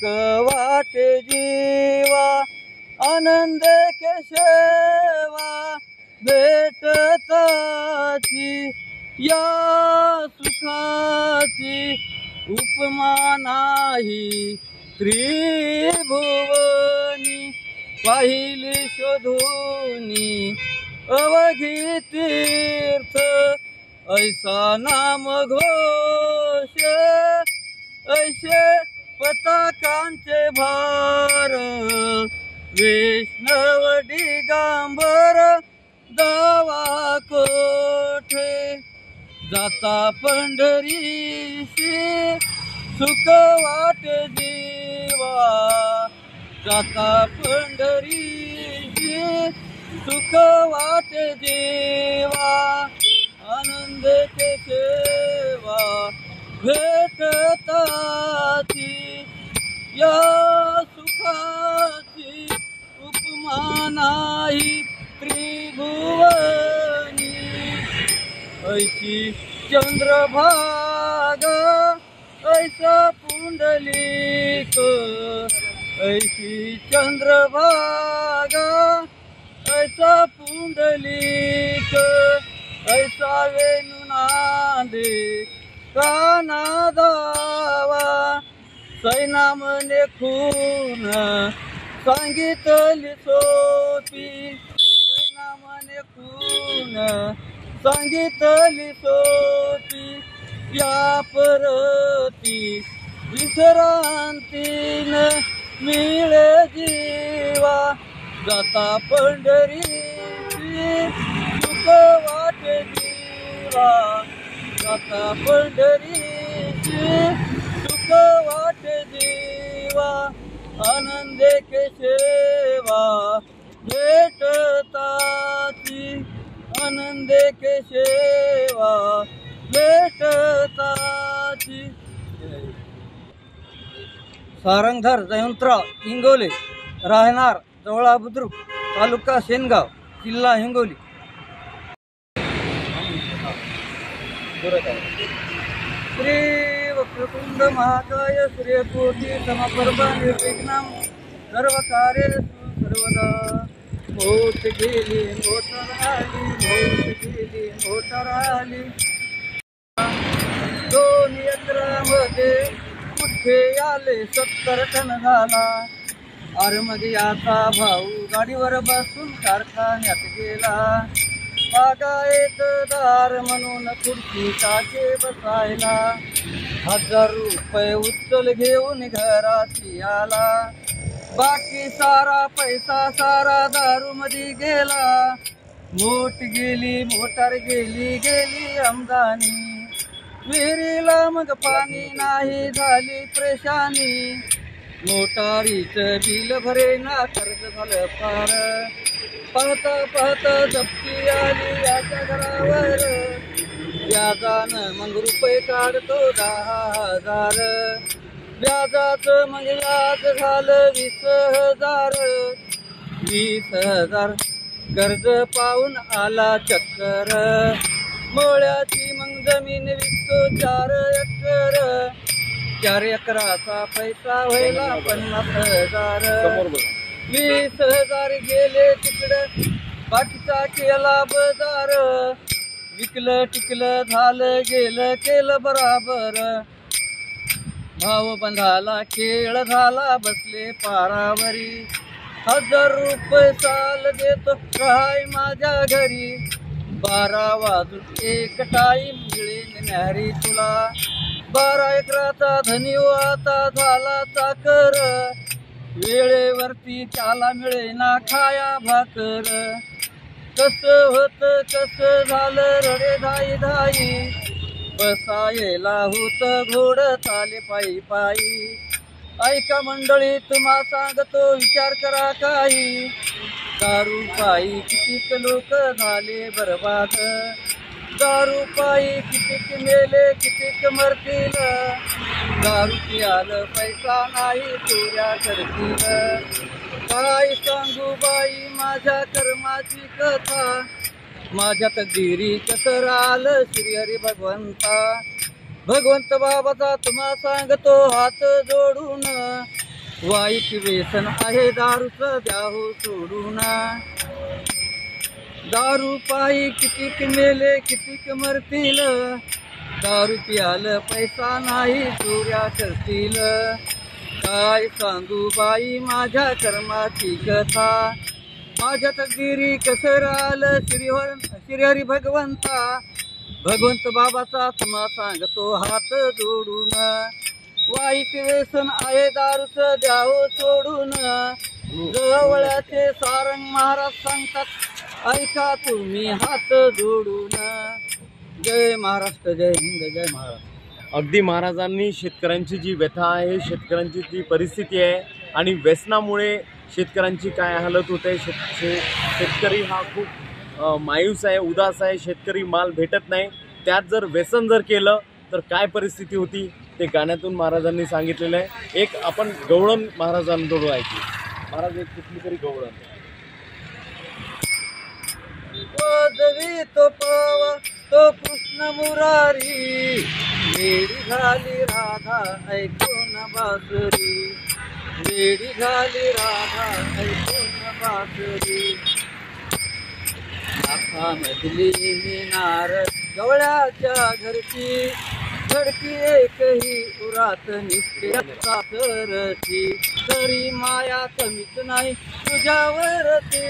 सुख वाटे जीवा आनंद केशवा भेटताची या सुखाची उपमा नाही त्रिभुवनी पाहिली शोधूनी अवघी तीर्थ ऐसा नाम घोष ऐसे पताकांचे भार वैष्णव दिगंबर दावा कोठे जाता पंढरीशी सुख वाटे जीवा जाता पंढरीशी सुख वाटे जीवा आनंद केशवा भेटताची या सुखाची उपमा नाही त्रिभुवनी ऐशी चंद्रभाग ऐसा पुंडलिक ऐशी चंद्रभाग ऐसा पुंडलिक ऐसा वेणुनादे काना दावा सैनामने खून सांगितली सोपी सैनामने खून सांगितली सोपी या परती विश्रांतीन मिळे जीवा जाता पंढरीची सुख वाटे जीवा जाता पंढरीची सुख वाटे जीवा आनंद केशवा भेटताची आनंद केशवा भेटताची। सारंगधर जयवंतराव इंगोले राहणार जवळा बुद्रुक तालुका शेनगाव जिल्हा हिंगोली। श्री वक्रतुंड महाकाय सूर्यकोटि समप्रभा निर्विघ्नं सर्वकार्येषु सर्वदा। होत गेली मोटर आली दोन यंत्रामध्ये कुठे आले 70 टन झाला। आरमगियाचा भाऊ गाडीवर बसून कारखान्यात गेला। बागायतदार म्हणून खुर्ची टाके बसायला 1000 रुपये उचल घेऊन घराची आला। बाकी सारा पैसा सारा दारू मध्ये गेला। मोट गेली मोटार गेली आमदानी। विहिरीला मग पाणी नाही झाली परेशानी। मोटारीचं बिल भरेना कर्ज झालं फार। पाहता पाहता जप्ती आली याच्या घरावर। व्याजानं मग रुपये काढतो 10,000। व्याजाचं मग व्याज झालं 20,000। 20,000 कर्ज पाहून आला चक्कर। मोळ्याची मग जमीन विकतो 4 एकर। 4 एकराचा पैसा व्हायला 50,000। 20,000 गेले तिकडं बाकीचा केला बाजार। विकलं टिकलं झालं गेलं केलं बराबर। भाव बंधाला खेळ झाला बसले पारावरी। 1000 रुपये साल देतो राहाय माझ्या घरी। 12 वाजून 1 टाईम मिळेल न्यारी तुला। 12 एकराचा धनी आता झाला चाकर। वेळेवरती त्याला मिळेना खाया भाकर। कसं होत कसं झालं रडे धाई धाई। बसायला होत घोड चाले पायी पायी। ऐका मंडळी तुम्हा सांगतो विचार करा काही। दारू पायी कितीक लोक झाले बरबाद। दारू पायी कितीक मेले कितीक मरतील। दारू पियालं पैसा नाही चोऱ्या करतील। काय सांगू बाई माझ्या कर्माची कथा। माझ्या तकदीरी कसं आलं श्रीहरी भगवंता। भगवंत बाबाचा तुम्हा सांगतो हात जोडून। वाईट व्यसन आहे दारूचं द्या हो सोडून. दारू पायी कितीक मेले कितीक मरतील, दारू पियाल पैसा नाही चोऱ्या करतील. काय सांगू बाई माझ्या कर्माची कथा, माझ्या तकदीरी कसं आलं श्रीहरी भगवंता. भगवंत बाबाचा तुम्हा सांगतो हात जोडून. वाईट व्यसन आहे दारूचं द्यावं सोडून. जवळचे सारंग महाराज सांगतात ऐका तुम्ही हात जोडून. जय महाराष्ट्र, जय हिंद, जय महाराष्ट्र. अगदी महाराजांनी शेतकऱ्यांची जी व्यथा आहे, शेतकऱ्यांची जी परिस्थिती आहे आणि व्यसनामुळे शेतकऱ्यांची काय हालत होते, शेतकरी हा खूप मायूस आहे, उदास आहे. शेतकरी माल भेटत नाही, त्यात जर व्यसन जर केलं तर काय परिस्थिती होती ते गाण्यातून महाराजांनी सांगितलेलं आहे. एक आपण गवळण महाराजांकडून ऐकली. महाराज एक कुठली तरी गवळण. पदवी तो पावा तो कृष्ण मुरारी, वेडी झाली राधा ऐकून बासरी. वेडी झाली राधा ऐकून बासरी. नाकामधली मिनार गवळ्याच्या घरची, धडकी एकही उरात नित्य तरची. तरी माया कमीच नाही तुझ्यावरती.